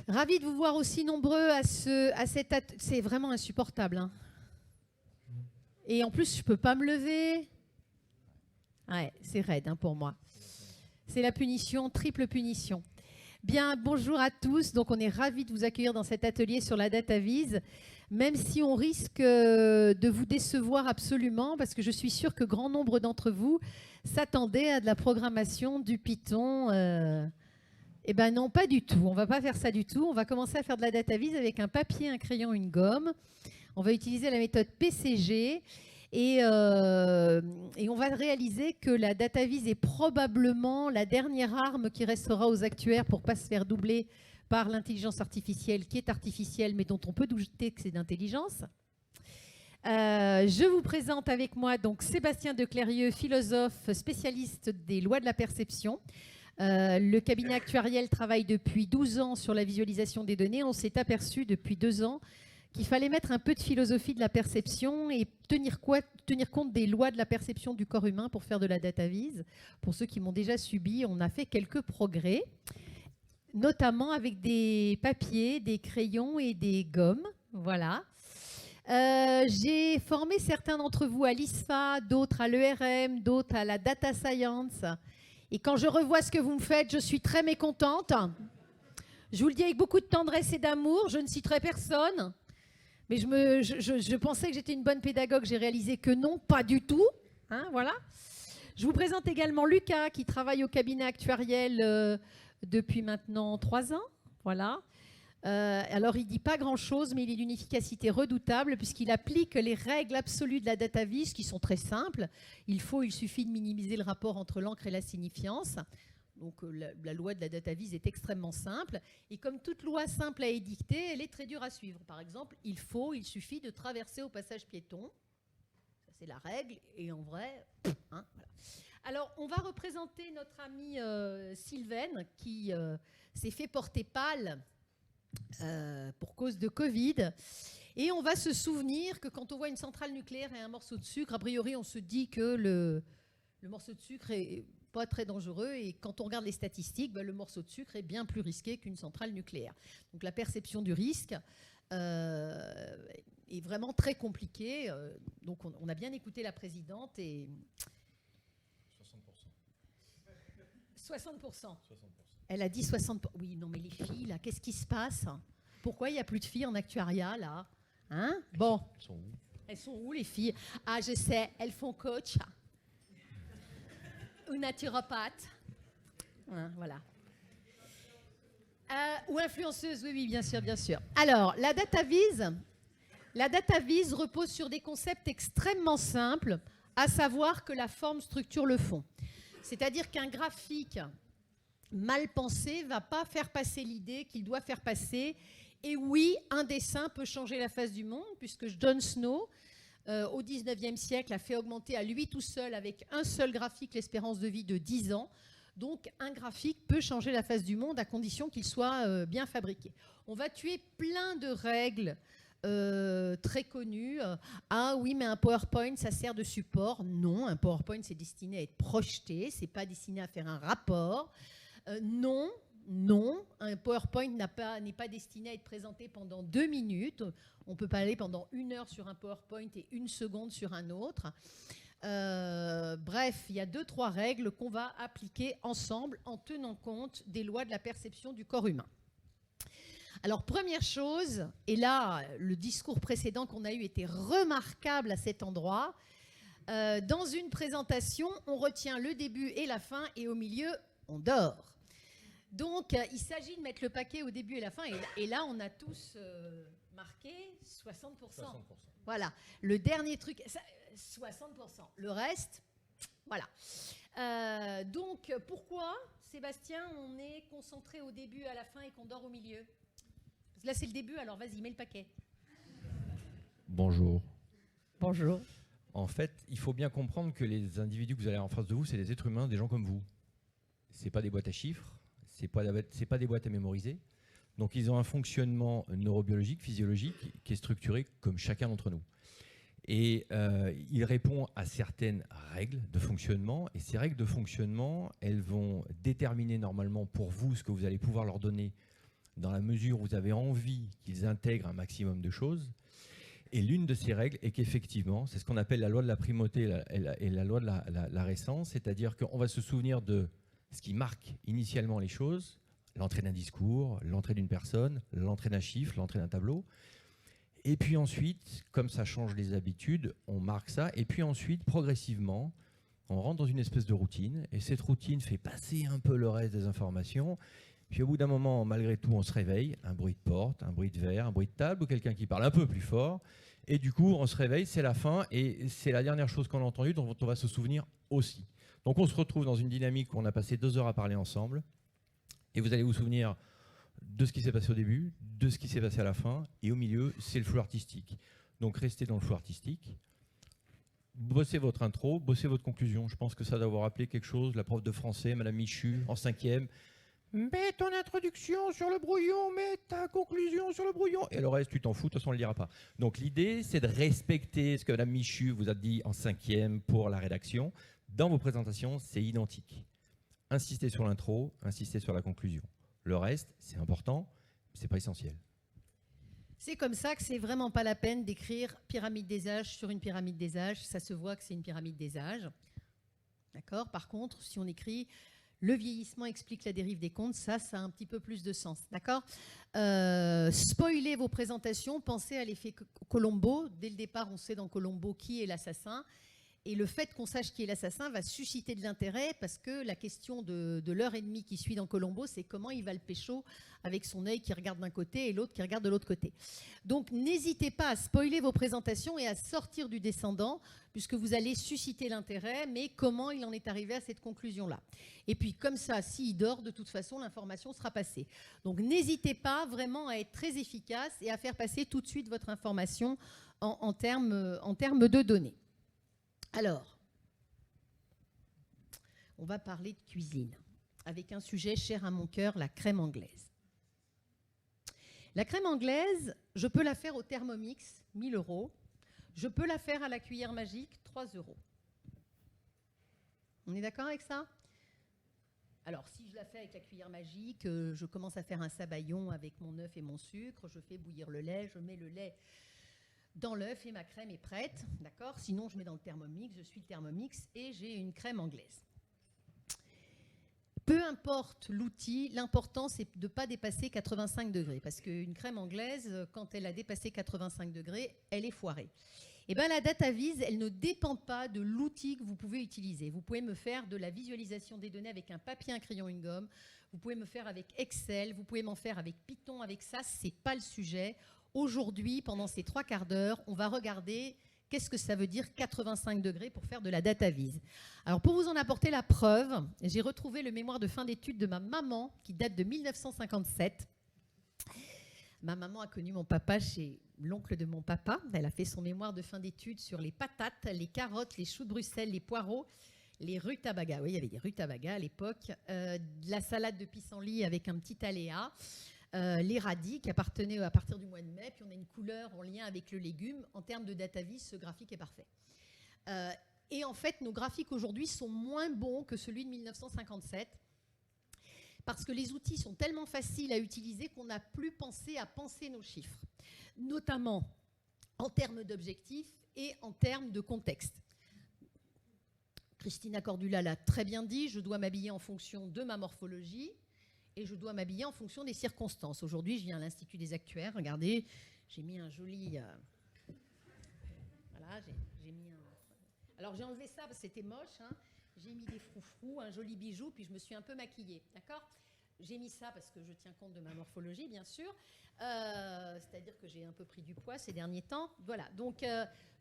Ravi de vous voir aussi nombreux à cette. C'est vraiment insupportable. Hein. Et en plus, je ne peux pas me lever. Ouais, c'est raide hein, pour moi. C'est la punition, triple punition. Bien, bonjour à tous. Donc, on est ravis de vous accueillir dans cet atelier sur la data vise, même si on risque de vous décevoir absolument, parce que je suis sûre que grand nombre d'entre vous s'attendaient à de la programmation, du Python. Eh bien non, pas du tout. On ne va pas faire ça du tout. On va commencer à faire de la data vise avec un papier, un crayon, une gomme. On va utiliser la méthode PCG. Et on va réaliser que la data vise est probablement la dernière arme qui restera aux actuaires pour ne pas se faire doubler par l'intelligence artificielle, qui est artificielle, mais dont on peut douter que c'est d'intelligence. Je vous présente avec moi donc Sébastien Declérieux, philosophe spécialiste des lois de la perception. Le cabinet actuariel travaille depuis 12 ans sur la visualisation des données. On s'est aperçu depuis 2 ans qu'il fallait mettre un peu de philosophie de la perception et tenir compte des lois de la perception du corps humain pour faire de la data vise. Pour ceux qui m'ont déjà subi, on a fait quelques progrès, notamment avec des papiers, des crayons et des gommes. Voilà. J'ai formé certains d'entre vous à l'ISFA, d'autres à l'ERM, d'autres à la data science. Et quand je revois ce que vous me faites, je suis très mécontente. Je vous le dis avec beaucoup de tendresse et d'amour. Je ne citerai personne. Mais je pensais que j'étais une bonne pédagogue. J'ai réalisé que non, pas du tout. Hein, voilà. Je vous présente également Lucas, qui travaille au cabinet actuariel depuis maintenant 3 ans. Voilà. Alors, il ne dit pas grand-chose, mais il est d'une efficacité redoutable puisqu'il applique les règles absolues de la data vise qui sont très simples. Il suffit de minimiser le rapport entre l'encre et la signifiance. Donc, la loi de la data vise est extrêmement simple. Et comme toute loi simple à édicter, elle est très dure à suivre. Par exemple, il suffit de traverser au passage piéton. Ça, c'est la règle. Et en vrai, hein, voilà. Alors, on va représenter notre amie Sylvaine qui s'est fait porter pâle pour cause de Covid. Et on va se souvenir que quand on voit une centrale nucléaire et un morceau de sucre, a priori, on se dit que le morceau de sucre est pas très dangereux. Et quand on regarde les statistiques, le morceau de sucre est bien plus risqué qu'une centrale nucléaire. Donc la perception du risque est vraiment très compliquée. Donc on a bien écouté la présidente et... 60%. 60%. Elle a dit 60%. Oui, non, mais les filles, là, qu'est-ce qui se passe? Pourquoi il n'y a plus de filles en actuariat, là? Hein? Bon. Elles sont où? Elles sont où, les filles? Ah, je sais, elles font coach. Ou naturopathe. Hein, voilà. Ou influenceuse, oui, oui, bien sûr, bien sûr. Alors, la data vise repose sur des concepts extrêmement simples, à savoir que la forme structure le fond. C'est-à-dire qu'un graphique mal pensé ne va pas faire passer l'idée qu'il doit faire passer. Et oui, un dessin peut changer la face du monde, puisque John Snow, au XIXe siècle, a fait augmenter à lui tout seul, avec un seul graphique, l'espérance de vie de 10 ans. Donc, un graphique peut changer la face du monde à condition qu'il soit bien fabriqué. On va tuer plein de règles très connues. Ah oui, mais un PowerPoint, ça sert de support. Non, un PowerPoint, c'est destiné à être projeté. Ce n'est pas destiné à faire un rapport. Non, un PowerPoint n'est pas destiné à être présenté pendant 2 minutes. On ne peut pas aller pendant 1 heure sur un PowerPoint et 1 seconde sur un autre. Bref, il y a 2-3 règles qu'on va appliquer ensemble en tenant compte des lois de la perception du corps humain. Alors, première chose, et là, le discours précédent qu'on a eu était remarquable à cet endroit. Dans une présentation, on retient le début et la fin, et au milieu, on dort. Donc, il s'agit de mettre le paquet au début et la fin. Et là, on a tous marqué 60%. 60%. Voilà. Le dernier truc, 60%. Le reste, voilà. Donc, pourquoi, Sébastien, on est concentré au début et à la fin et qu'on dort au milieu? Parce que là, c'est le début, alors vas-y, mets le paquet. Bonjour. Bonjour. En fait, il faut bien comprendre que les individus que vous avez en face de vous, c'est des êtres humains, des gens comme vous. Ce n'est pas des boîtes à chiffres, ce n'est pas des boîtes à mémoriser. Donc, ils ont un fonctionnement neurobiologique, physiologique, qui est structuré comme chacun d'entre nous. Et il répond à certaines règles de fonctionnement. Et ces règles de fonctionnement, elles vont déterminer normalement pour vous ce que vous allez pouvoir leur donner dans la mesure où vous avez envie qu'ils intègrent un maximum de choses. Et l'une de ces règles est qu'effectivement, c'est ce qu'on appelle la loi de la primauté et la loi de la récence, c'est-à-dire qu'on va se souvenir de ce qui marque initialement les choses, l'entrée d'un discours, l'entrée d'une personne, l'entrée d'un chiffre, l'entrée d'un tableau. Et puis ensuite, comme ça change les habitudes, on marque ça. Et puis ensuite, progressivement, on rentre dans une espèce de routine. Et cette routine fait passer un peu le reste des informations. Puis au bout d'un moment, malgré tout, on se réveille. Un bruit de porte, un bruit de verre, un bruit de table ou quelqu'un qui parle un peu plus fort. Et du coup, on se réveille, c'est la fin. Et c'est la dernière chose qu'on a entendue, dont on va se souvenir aussi. Donc on se retrouve dans une dynamique où on a passé 2 heures à parler ensemble. Et vous allez vous souvenir de ce qui s'est passé au début, de ce qui s'est passé à la fin, et au milieu, c'est le flou artistique. Donc restez dans le flou artistique, bossez votre intro, bossez votre conclusion. Je pense que ça doit vous rappeler quelque chose, la prof de français, Madame Michu, en 5e. Mets ton introduction sur le brouillon, mets ta conclusion sur le brouillon. Et le reste, tu t'en fous, de toute façon, on ne le lira pas. Donc l'idée, c'est de respecter ce que Madame Michu vous a dit en 5e pour la rédaction. Dans vos présentations, c'est identique. Insistez sur l'intro, insistez sur la conclusion. Le reste, c'est important, mais ce n'est pas essentiel. C'est comme ça que c'est vraiment pas la peine d'écrire pyramide des âges sur une pyramide des âges. Ça se voit que c'est une pyramide des âges. D'accord ? Par contre, si on écrit le vieillissement explique la dérive des comptes, ça a un petit peu plus de sens. D'accord ? Spoilez vos présentations, pensez à l'effet Colombo. Dès le départ, on sait dans Colombo qui est l'assassin. Et le fait qu'on sache qui est l'assassin va susciter de l'intérêt parce que la question de l'heure et demie qui suit dans Colombo, c'est comment il va le pécho avec son œil qui regarde d'un côté et l'autre qui regarde de l'autre côté. Donc n'hésitez pas à spoiler vos présentations et à sortir du descendant puisque vous allez susciter l'intérêt, mais comment il en est arrivé à cette conclusion-là. Et puis comme ça, s'il dort, de toute façon, l'information sera passée. Donc n'hésitez pas vraiment à être très efficace et à faire passer tout de suite votre information en termes de données. Alors, on va parler de cuisine, avec un sujet cher à mon cœur, la crème anglaise. La crème anglaise, je peux la faire au Thermomix, 1 000 €. Je peux la faire à la cuillère magique, 3 €. On est d'accord avec ça ? Alors, si je la fais avec la cuillère magique, je commence à faire un sabayon avec mon œuf et mon sucre, je fais bouillir le lait, je mets le lait dans l'œuf et ma crème est prête, d'accord ? Sinon, je mets dans le Thermomix, je suis le Thermomix et j'ai une crème anglaise. Peu importe l'outil, l'important, c'est de ne pas dépasser 85 degrés. Parce qu'une crème anglaise, quand elle a dépassé 85 degrés, elle est foirée. Et bien, la DataVis, elle ne dépend pas de l'outil que vous pouvez utiliser. Vous pouvez me faire de la visualisation des données avec un papier, un crayon, une gomme. Vous pouvez me faire avec Excel. Vous pouvez m'en faire avec Python, avec ça. Ce n'est pas le sujet. Aujourd'hui, pendant ces 3 quarts d'heure, on va regarder qu'est-ce que ça veut dire 85 degrés pour faire de la DataVis. Alors, pour vous en apporter la preuve, j'ai retrouvé le mémoire de fin d'études de ma maman qui date de 1957. Ma maman a connu mon papa chez l'oncle de mon papa. Elle a fait son mémoire de fin d'études sur les patates, les carottes, les choux de Bruxelles, les poireaux, les rutabagas. Oui, il y avait des rutabagas à l'époque. La salade de pissenlit avec un petit aléa. Les radis qui appartenaient à partir du mois de mai, puis on a une couleur en lien avec le légume. En termes de DataVis, ce graphique est parfait. Et en fait, nos graphiques aujourd'hui sont moins bons que celui de 1957 parce que les outils sont tellement faciles à utiliser qu'on n'a plus pensé à penser nos chiffres, notamment en termes d'objectifs et en termes de contexte. Christina Cordula l'a très bien dit, je dois m'habiller en fonction de ma morphologie, et je dois m'habiller en fonction des circonstances. Aujourd'hui, je viens à l'Institut des Actuaires. Regardez, j'ai mis un joli... Voilà, j'ai mis un... Alors, j'ai enlevé ça parce que c'était moche. Hein. J'ai mis des froufrous, un joli bijou, puis je me suis un peu maquillée. D'accord ? J'ai mis ça parce que je tiens compte de ma morphologie, bien sûr. C'est-à-dire que j'ai un peu pris du poids ces derniers temps. Voilà, donc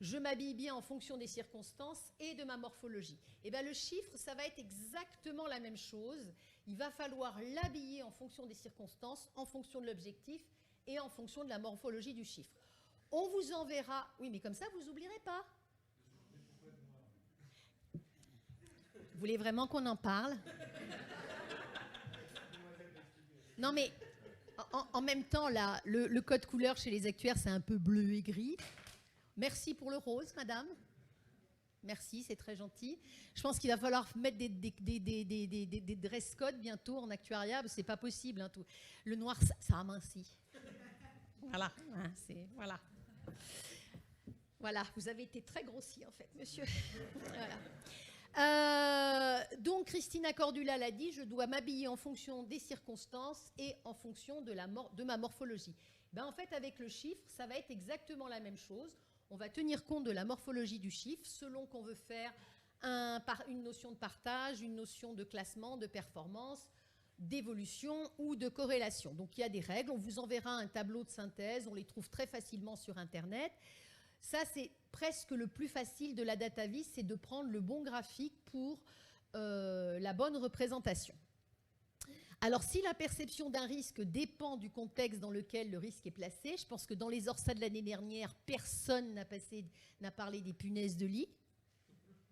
je m'habille bien en fonction des circonstances et de ma morphologie. Et bien, le chiffre, ça va être exactement la même chose. Il va falloir l'habiller en fonction des circonstances, en fonction de l'objectif et en fonction de la morphologie du chiffre. On vous enverra... Oui, mais comme ça, vous n'oublierez pas. Vous voulez vraiment qu'on en parle ? Non, mais en même temps, là, le code couleur chez les actuaires, c'est un peu bleu et gris. Merci pour le rose, madame. Merci, c'est très gentil. Je pense qu'il va falloir mettre des dress codes bientôt en actuariat. C'est pas possible. Hein, tout. Le noir, ça amincit. Voilà. Hein, voilà. Voilà, vous avez été très grossi en fait, monsieur. Voilà. Donc, Christina Cordula l'a dit, je dois m'habiller en fonction des circonstances et en fonction de ma morphologie. Ben, en fait, avec le chiffre, ça va être exactement la même chose. On va tenir compte de la morphologie du chiffre selon qu'on veut faire une notion de partage, une notion de classement, de performance, d'évolution ou de corrélation. Donc, il y a des règles. On vous enverra un tableau de synthèse. On les trouve très facilement sur Internet. Ça, c'est presque le plus facile de la data vis, c'est de prendre le bon graphique pour la bonne représentation. Alors, si la perception d'un risque dépend du contexte dans lequel le risque est placé, je pense que dans les Orsas de l'année dernière, personne n'a parlé des punaises de lit.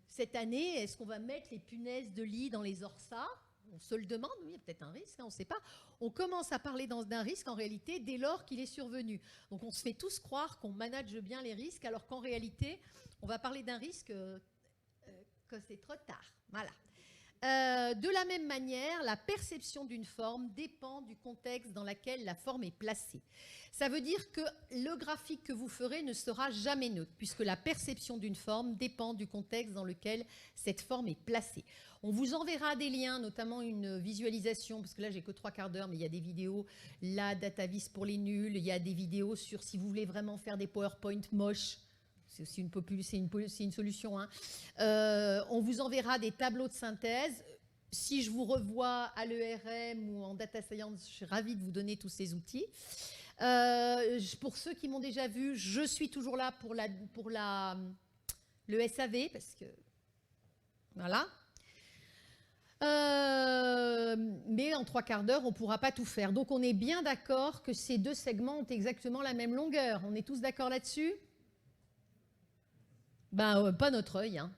Cette année, est-ce qu'on va mettre les punaises de lit dans les Orsas? On se le demande, oui, il y a peut-être un risque, hein, on ne sait pas. On commence à parler d'un risque en réalité dès lors qu'il est survenu. Donc on se fait tous croire qu'on manage bien les risques alors qu'en réalité, on va parler d'un risque quand c'est trop tard. Voilà. De la même manière, la perception d'une forme dépend du contexte dans lequel la forme est placée. Ça veut dire que le graphique que vous ferez ne sera jamais neutre, puisque la perception d'une forme dépend du contexte dans lequel cette forme est placée. On vous enverra des liens, notamment une visualisation, parce que là, j'ai que 3/4 d'heure, mais il y a des vidéos, la DataVis pour les nuls, il y a des vidéos sur si vous voulez vraiment faire des PowerPoint moches. C'est aussi une solution. Hein. On vous enverra des tableaux de synthèse. Si je vous revois à l'ERM ou en data science, je suis ravie de vous donner tous ces outils. Pour ceux qui m'ont déjà vu, je suis toujours là pour le SAV, parce que voilà. Mais en 3/4 d'heure, on ne pourra pas tout faire. Donc on est bien d'accord que ces deux segments ont exactement la même longueur. On est tous d'accord là-dessus ? Ben, pas notre œil. Hein.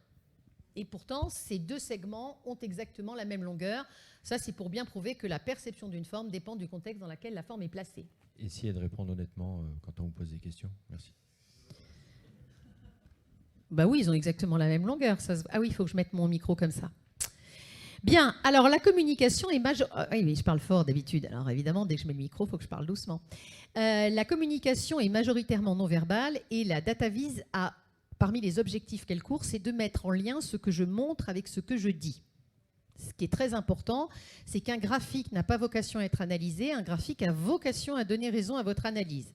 Et pourtant, ces deux segments ont exactement la même longueur. Ça, c'est pour bien prouver que la perception d'une forme dépend du contexte dans lequel la forme est placée. Essayez de répondre honnêtement quand on vous pose des questions. Merci. Ben oui, ils ont exactement la même longueur. Ah oui, il faut que je mette mon micro comme ça. Bien, alors la communication est oui, mais je parle fort d'habitude. Alors évidemment, dès que je mets le micro, il faut que je parle doucement. La communication est majoritairement non verbale et la DataVis a, parmi les objectifs qu'elle court, c'est de mettre en lien ce que je montre avec ce que je dis. Ce qui est très important, c'est qu'un graphique n'a pas vocation à être analysé, un graphique a vocation à donner raison à votre analyse.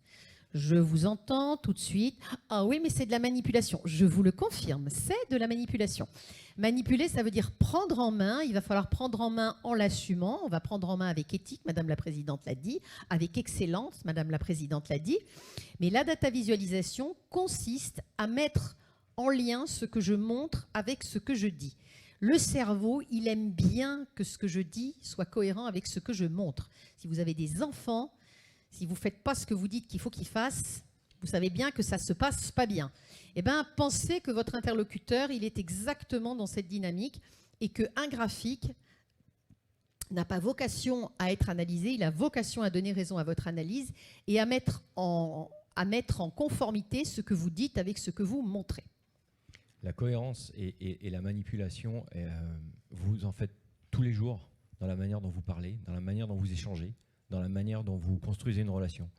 Je vous entends tout de suite. Ah oui, mais c'est de la manipulation. Je vous le confirme, c'est de la manipulation. Manipuler, ça veut dire prendre en main. Il va falloir prendre en main en l'assumant. On va prendre en main avec éthique, Madame la Présidente l'a dit, avec excellence, Madame la Présidente l'a dit. Mais la data visualisation consiste à mettre en lien ce que je montre avec ce que je dis. Le cerveau, il aime bien que ce que je dis soit cohérent avec ce que je montre. Si vous avez des enfants, si vous ne faites pas ce que vous dites qu'il faut qu'ils fassent, vous savez bien que ça ne se passe pas bien. Eh bien, pensez que votre interlocuteur, il est exactement dans cette dynamique et qu'un graphique n'a pas vocation à être analysé, il a vocation à donner raison à votre analyse et à mettre en conformité ce que vous dites avec ce que vous montrez. La cohérence et la manipulation, vous en faites tous les jours dans la manière dont vous parlez, dans la manière dont vous échangez, dans la manière dont vous construisez une relation.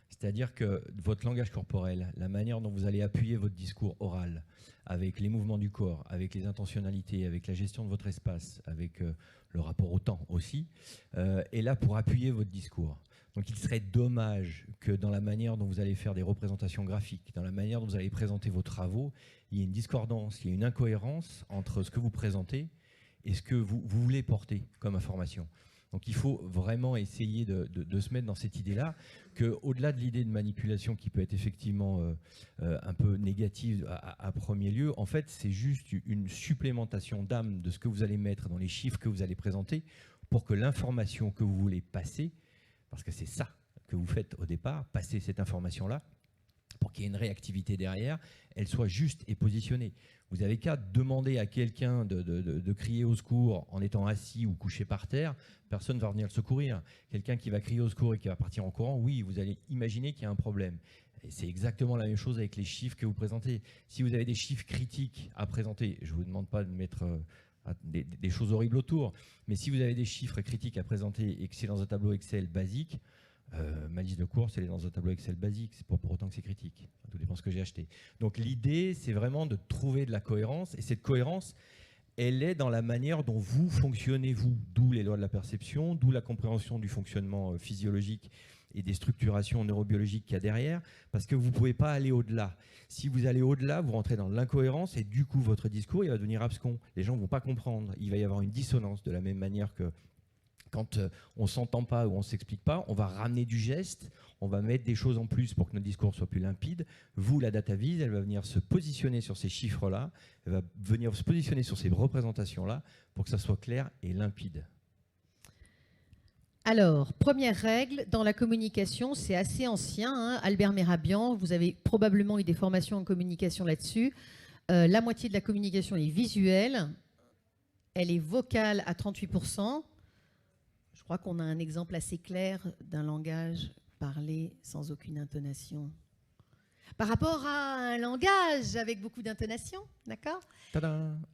C'est-à-dire que votre langage corporel, la manière dont vous allez appuyer votre discours oral, avec les mouvements du corps, avec les intentionnalités, avec la gestion de votre espace, avec le rapport au temps aussi, est là pour appuyer votre discours. Donc il serait dommage que dans la manière dont vous allez faire des représentations graphiques, dans la manière dont vous allez présenter vos travaux, il y ait une discordance, il y ait une incohérence entre ce que vous présentez et ce que vous voulez porter comme information. Donc il faut vraiment essayer de se mettre dans cette idée-là, qu'au-delà de l'idée de manipulation qui peut être effectivement un peu négative à premier lieu, en fait c'est juste une supplémentation d'âme de ce que vous allez mettre dans les chiffres que vous allez présenter pour que l'information que vous voulez passer, parce que c'est ça que vous faites au départ, passer cette information-là, pour qu'il y ait une réactivité derrière, elle soit juste et positionnée. Vous n'avez qu'à demander à quelqu'un de crier au secours en étant assis ou couché par terre, personne ne va venir le secourir. Quelqu'un qui va crier au secours et qui va partir en courant, oui, vous allez imaginer qu'il y a un problème. Et c'est exactement la même chose avec les chiffres que vous présentez. Si vous avez des chiffres critiques à présenter, je ne vous demande pas de mettre des choses horribles autour, mais si vous avez des chiffres critiques à présenter et que c'est dans un tableau Excel basique, ma liste de courses, elle est dans un tableau Excel basique, c'est pas pour autant que c'est critique. Tout dépend de ce que j'ai acheté. Donc l'idée, c'est vraiment de trouver de la cohérence, et cette cohérence, elle est dans la manière dont vous fonctionnez, vous, d'où les lois de la perception, d'où la compréhension du fonctionnement physiologique et des structurations neurobiologiques qu'il y a derrière, parce que vous ne pouvez pas aller au-delà. Si vous allez au-delà, vous rentrez dans l'incohérence, et du coup, votre discours, il va devenir abscon. Les gens ne vont pas comprendre. Il va y avoir une dissonance, de la même manière que quand on ne s'entend pas ou on ne s'explique pas, on va ramener du geste, on va mettre des choses en plus pour que notre discours soit plus limpide. Vous, la data vise, elle va venir se positionner sur ces chiffres-là, elle va venir se positionner sur ces représentations-là pour que ça soit clair et limpide. Alors, première règle, dans la communication, c'est assez ancien, hein. Albert Mehrabian, vous avez probablement eu des formations en communication là-dessus. La moitié de la communication est visuelle, elle est vocale à 38%. Je crois qu'on a un exemple assez clair d'un langage parlé sans aucune intonation. Par rapport à un langage avec beaucoup d'intonation, d'accord ?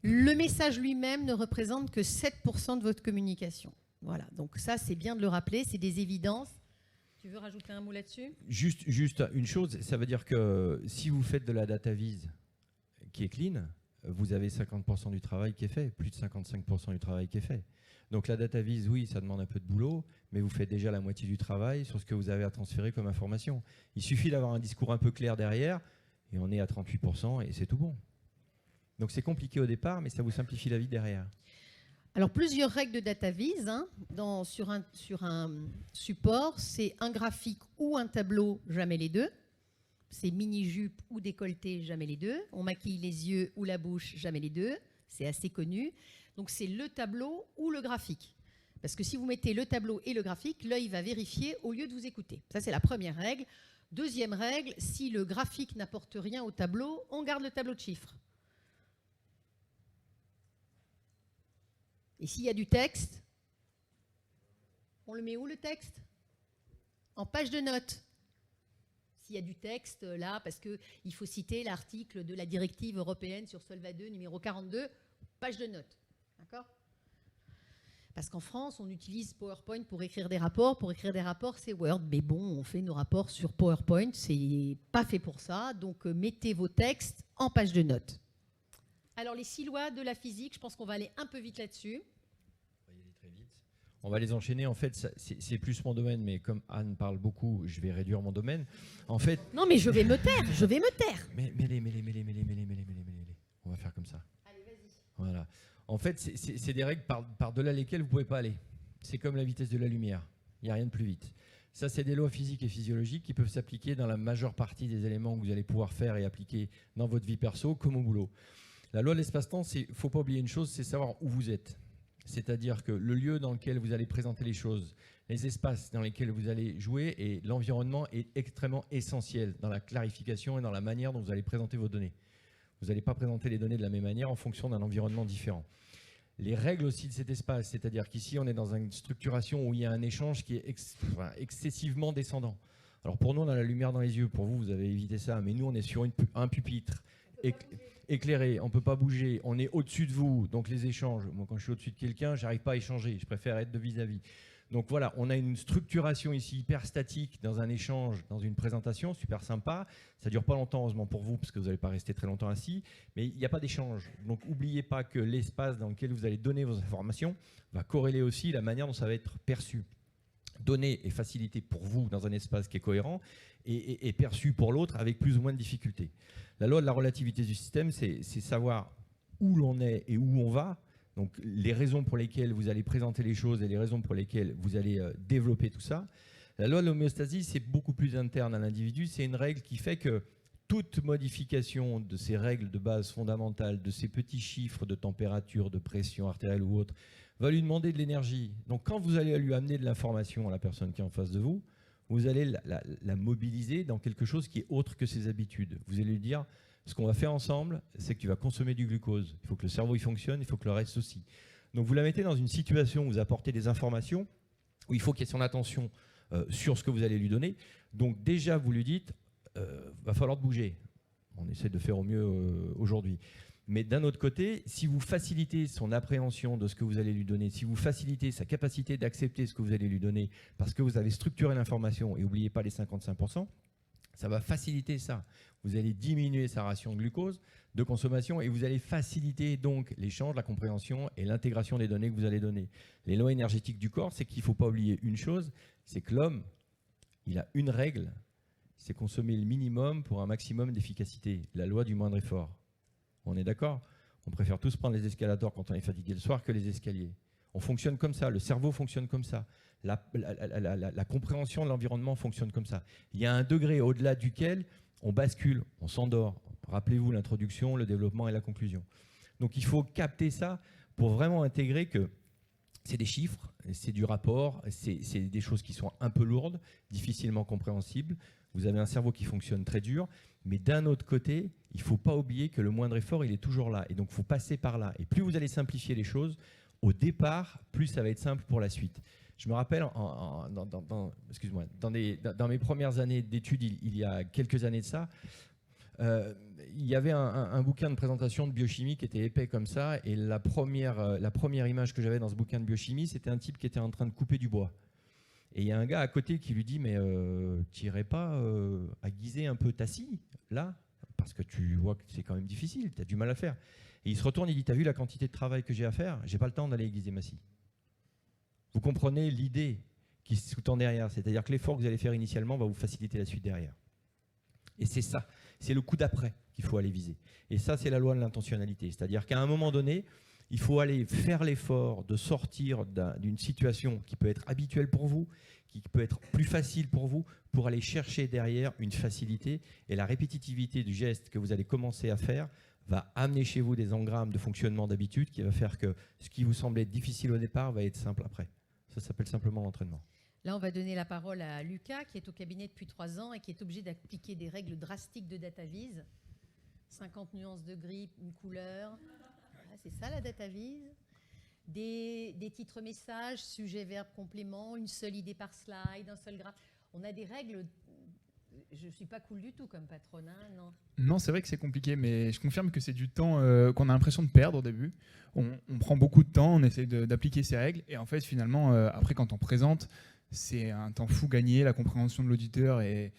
Le message lui-même ne représente que 7% de votre communication. Voilà, donc ça, c'est bien de le rappeler, c'est des évidences. Tu veux rajouter un mot là-dessus ? Juste une chose, ça veut dire que si vous faites de la data vise qui est clean, vous avez 50% du travail qui est fait, plus de 55% du travail qui est fait. Donc la data vise, oui, ça demande un peu de boulot, mais vous faites déjà la moitié du travail sur ce que vous avez à transférer comme information. Il suffit d'avoir un discours un peu clair derrière, et on est à 38%, et c'est tout bon. Donc c'est compliqué au départ, mais ça vous simplifie la vie derrière. Alors, plusieurs règles de data vise, hein, sur un support, c'est un graphique ou un tableau, jamais les deux. C'est mini-jupe ou décolleté, jamais les deux. On maquille les yeux ou la bouche, jamais les deux. C'est assez connu. Donc, c'est le tableau ou le graphique. Parce que si vous mettez le tableau et le graphique, l'œil va vérifier au lieu de vous écouter. Ça, c'est la première règle. Deuxième règle, si le graphique n'apporte rien au tableau, on garde le tableau de chiffres. Et s'il y a du texte, on le met où le texte ? En page de notes. S'il y a du texte là, parce qu'il faut citer l'article de la directive européenne sur Solva 2, numéro 42, page de notes. D'accord ? Parce qu'en France, on utilise PowerPoint pour écrire des rapports. Pour écrire des rapports, c'est Word. Mais bon, on fait nos rapports sur PowerPoint. C'est pas fait pour ça. Donc, mettez vos textes en page de notes. Alors, les 6 lois de la physique, je pense qu'on va aller un peu vite là-dessus. On va les enchaîner. En fait, c'est plus mon domaine, mais comme Anne parle beaucoup, je vais réduire mon domaine. En fait. Non, mais je vais me taire. Je vais me taire. Mêlez. On va faire comme ça. Allez, vas-y. Voilà. En fait, c'est des règles par-delà lesquelles vous ne pouvez pas aller. C'est comme la vitesse de la lumière. Il n'y a rien de plus vite. Ça, c'est des lois physiques et physiologiques qui peuvent s'appliquer dans la majeure partie des éléments que vous allez pouvoir faire et appliquer dans votre vie perso comme au boulot. La loi de l'espace-temps, il ne faut pas oublier une chose, c'est savoir où vous êtes. C'est-à-dire que le lieu dans lequel vous allez présenter les choses, les espaces dans lesquels vous allez jouer et l'environnement est extrêmement essentiel dans la clarification et dans la manière dont vous allez présenter vos données. Vous n'allez pas présenter les données de la même manière en fonction d'un environnement différent. Les règles aussi de cet espace, c'est-à-dire qu'ici on est dans une structuration où il y a un échange qui est excessivement descendant. Alors pour nous on a la lumière dans les yeux, pour vous vous avez évité ça, mais nous on est sur un pupitre éclairé, on ne peut pas bouger, on est au-dessus de vous, donc les échanges, moi quand je suis au-dessus de quelqu'un, j'arrive pas à échanger, je préfère être de vis-à-vis. Donc voilà, on a une structuration ici hyper statique dans un échange, dans une présentation, super sympa. Ça ne dure pas longtemps, heureusement pour vous, parce que vous n'allez pas rester très longtemps assis, mais il n'y a pas d'échange. Donc n'oubliez pas que l'espace dans lequel vous allez donner vos informations va corréler aussi la manière dont ça va être perçu. Donné et facilité pour vous dans un espace qui est cohérent et perçu pour l'autre avec plus ou moins de difficultés. La loi de la relativité du système, c'est savoir où l'on est et où on va. Donc les raisons pour lesquelles vous allez présenter les choses et les raisons pour lesquelles vous allez développer tout ça. La loi de l'homéostasie, c'est beaucoup plus interne à l'individu. C'est une règle qui fait que toute modification de ces règles de base fondamentales, de ces petits chiffres de température, de pression artérielle ou autre, va lui demander de l'énergie. Donc quand vous allez lui amener de l'information à la personne qui est en face de vous, vous allez la mobiliser dans quelque chose qui est autre que ses habitudes. Vous allez lui dire, ce qu'on va faire ensemble, c'est que tu vas consommer du glucose. Il faut que le cerveau il fonctionne, il faut que le reste aussi. Donc vous la mettez dans une situation où vous apportez des informations, où il faut qu'il y ait son attention sur ce que vous allez lui donner. Donc déjà, vous lui dites, va falloir te bouger. On essaie de faire au mieux aujourd'hui. Mais d'un autre côté, si vous facilitez son appréhension de ce que vous allez lui donner, si vous facilitez sa capacité d'accepter ce que vous allez lui donner, parce que vous avez structuré l'information, et n'oubliez pas les 55%, ça va faciliter ça. Vous allez diminuer sa ration de glucose de consommation et vous allez faciliter donc l'échange, la compréhension et l'intégration des données que vous allez donner. Les lois énergétiques du corps, c'est qu'il ne faut pas oublier une chose, c'est que l'homme, il a une règle, c'est consommer le minimum pour un maximum d'efficacité. La loi du moindre effort. On est d'accord? On préfère tous prendre les escalators quand on est fatigué le soir que les escaliers. On fonctionne comme ça, le cerveau fonctionne comme ça, la compréhension de l'environnement fonctionne comme ça. Il y a un degré au-delà duquel on bascule, on s'endort. Rappelez-vous l'introduction, le développement et la conclusion. Donc il faut capter ça pour vraiment intégrer que c'est des chiffres, c'est du rapport, c'est des choses qui sont un peu lourdes, difficilement compréhensibles. Vous avez un cerveau qui fonctionne très dur, mais d'un autre côté, il ne faut pas oublier que le moindre effort, il est toujours là. Et donc, il faut passer par là. Et plus vous allez simplifier les choses, au départ, plus ça va être simple pour la suite. Je me rappelle, dans mes premières années d'études, il y a quelques années de ça, il y avait un bouquin de présentation de biochimie qui était épais comme ça. Et la première image que j'avais dans ce bouquin de biochimie, c'était un type qui était en train de couper du bois. Et il y a un gars à côté qui lui dit, mais tu n'irais pas aiguiser un peu ta scie, là? Parce que tu vois que c'est quand même difficile, tu as du mal à faire. Et il se retourne et dit, t'as vu la quantité de travail que j'ai à faire? J'ai pas le temps d'aller aiguiser ma scie. Vous comprenez l'idée qui se sous-tend derrière, c'est-à-dire que l'effort que vous allez faire initialement va vous faciliter la suite derrière. Et c'est ça, c'est le coup d'après qu'il faut aller viser. Et ça, c'est la loi de l'intentionnalité. C'est-à-dire qu'à un moment donné, il faut aller faire l'effort de sortir d'une situation qui peut être habituelle pour vous, qui peut être plus facile pour vous, pour aller chercher derrière une facilité. Et la répétitivité du geste que vous allez commencer à faire va amener chez vous des engrammes de fonctionnement d'habitude qui va faire que ce qui vous semblait difficile au départ va être simple après. Ça s'appelle simplement l'entraînement. Là, on va donner la parole à Lucas, qui est au cabinet depuis 3 ans et qui est obligé d'appliquer des règles drastiques de DataVis. 50 nuances de gris, une couleur. C'est ça la DataVis. Des titres messages, sujet, verbe, complément, une seule idée par slide, un seul graphe. On a des règles. Je ne suis pas cool du tout comme patronne, hein, non. Non, c'est vrai que c'est compliqué, mais je confirme que c'est du temps qu'on a l'impression de perdre au début. On prend beaucoup de temps, on essaie d'appliquer ces règles, et en fait, finalement, après, quand on présente, c'est un temps fou gagné, la compréhension de l'auditeur est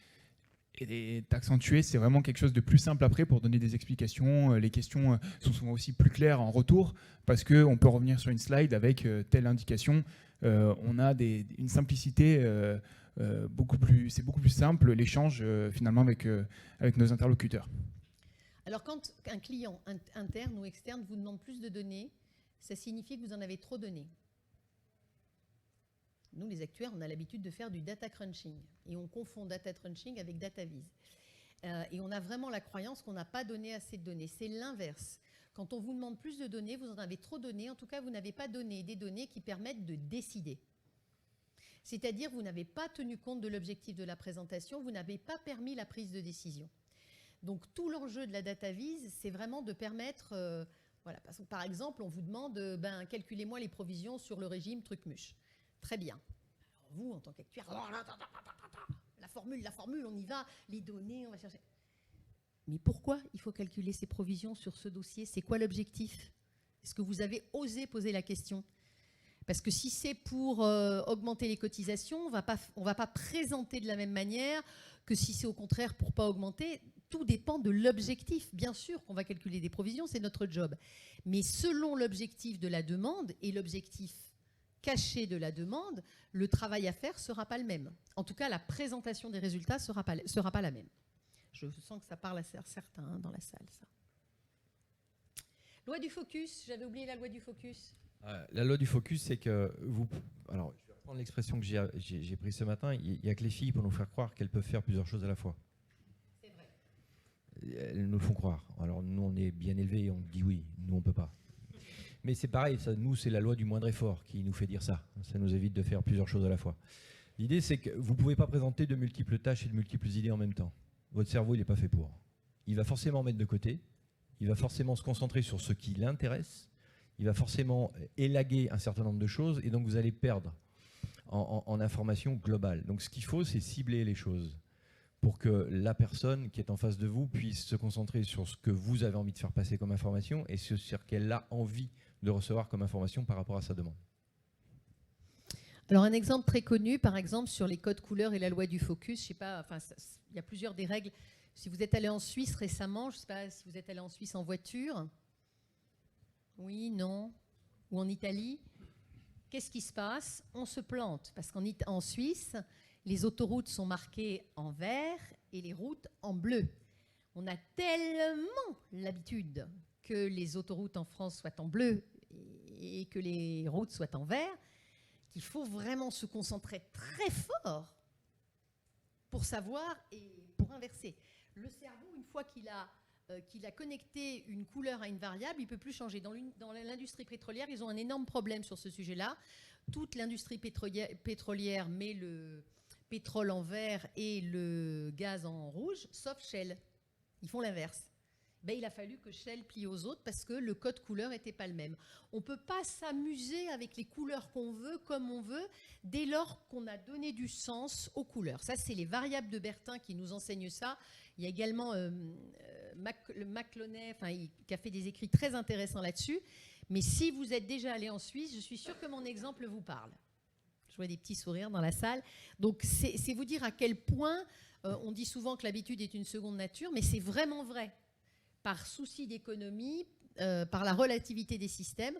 accentuée. C'est vraiment quelque chose de plus simple après pour donner des explications. Les questions sont souvent aussi plus claires en retour, parce qu'on peut revenir sur une slide avec telle indication. On a une simplicité... c'est beaucoup plus simple l'échange finalement avec nos interlocuteurs. Alors quand un client interne ou externe vous demande plus de données, ça signifie que vous en avez trop donné. Nous, les actuaires, on a l'habitude de faire du data crunching et on confond data crunching avec DataVis. Et on a vraiment la croyance qu'on n'a pas donné assez de données. C'est l'inverse. Quand on vous demande plus de données, vous en avez trop donné. En tout cas, vous n'avez pas donné des données qui permettent de décider. C'est-à-dire, vous n'avez pas tenu compte de l'objectif de la présentation, vous n'avez pas permis la prise de décision. Donc, tout l'enjeu de la DataVis, c'est vraiment de permettre... voilà, parce que, par exemple, on vous demande, calculez-moi les provisions sur le régime truc-muche. Très bien. Alors, vous, en tant qu'actuaire, la formule, on y va, les données, on va chercher. Mais pourquoi il faut calculer ces provisions sur ce dossier? C'est quoi l'objectif? Est-ce que vous avez osé poser la question? Parce que si c'est pour augmenter les cotisations, on ne va pas présenter de la même manière que si c'est au contraire pour ne pas augmenter. Tout dépend de l'objectif. Bien sûr qu'on va calculer des provisions, c'est notre job. Mais selon l'objectif de la demande et l'objectif caché de la demande, le travail à faire ne sera pas le même. En tout cas, la présentation des résultats ne sera pas la même. Je sens que ça parle à certains dans la salle, ça. Loi du focus, j'avais oublié la loi du focus. La loi du focus, c'est que vous... Alors, je vais reprendre l'expression que j'ai prise ce matin. Il n'y a que les filles pour nous faire croire qu'elles peuvent faire plusieurs choses à la fois. C'est vrai. Elles nous le font croire. Alors, nous, on est bien élevés et on dit oui. Nous, on ne peut pas. Mais c'est pareil, ça, nous, c'est la loi du moindre effort qui nous fait dire ça. Ça nous évite de faire plusieurs choses à la fois. L'idée, c'est que vous ne pouvez pas présenter de multiples tâches et de multiples idées en même temps. Votre cerveau, il n'est pas fait pour. Il va forcément mettre de côté, il va forcément se concentrer sur ce qui l'intéresse, il va forcément élaguer un certain nombre de choses, et donc vous allez perdre en information globale. Donc ce qu'il faut, c'est cibler les choses pour que la personne qui est en face de vous puisse se concentrer sur ce que vous avez envie de faire passer comme information et sur ce qu'elle a envie de recevoir comme information par rapport à sa demande. Alors un exemple très connu, par exemple, sur les codes couleurs et la loi du focus, je sais pas, enfin, il y a plusieurs des règles. Si vous êtes allé en Suisse récemment, je ne sais pas si vous êtes allé en Suisse en voiture, oui, non, ou en Italie, qu'est-ce qui se passe? On se plante, parce qu'en Suisse, les autoroutes sont marquées en vert et les routes en bleu. On a tellement l'habitude que les autoroutes en France soient en bleu et que les routes soient en vert, qu'il faut vraiment se concentrer très fort pour savoir et pour inverser. Le cerveau, une fois qu'il a connecté une couleur à une variable, il ne peut plus changer. Dans l'industrie pétrolière, ils ont un énorme problème sur ce sujet-là. Toute l'industrie pétrolière met le pétrole en vert et le gaz en rouge, sauf Shell. Ils font l'inverse. Ben, il a fallu que Shell plie aux autres parce que le code couleur n'était pas le même. On ne peut pas s'amuser avec les couleurs qu'on veut, comme on veut, dès lors qu'on a donné du sens aux couleurs. Ça, c'est les variables de Bertin qui nous enseignent ça. Il y a également McLonney, qui a fait des écrits très intéressants là-dessus. Mais si vous êtes déjà allé en Suisse, je suis sûre que mon exemple vous parle. Je vois des petits sourires dans la salle. Donc, c'est vous dire à quel point on dit souvent que l'habitude est une seconde nature, mais c'est vraiment vrai. Par souci d'économie, par la relativité des systèmes,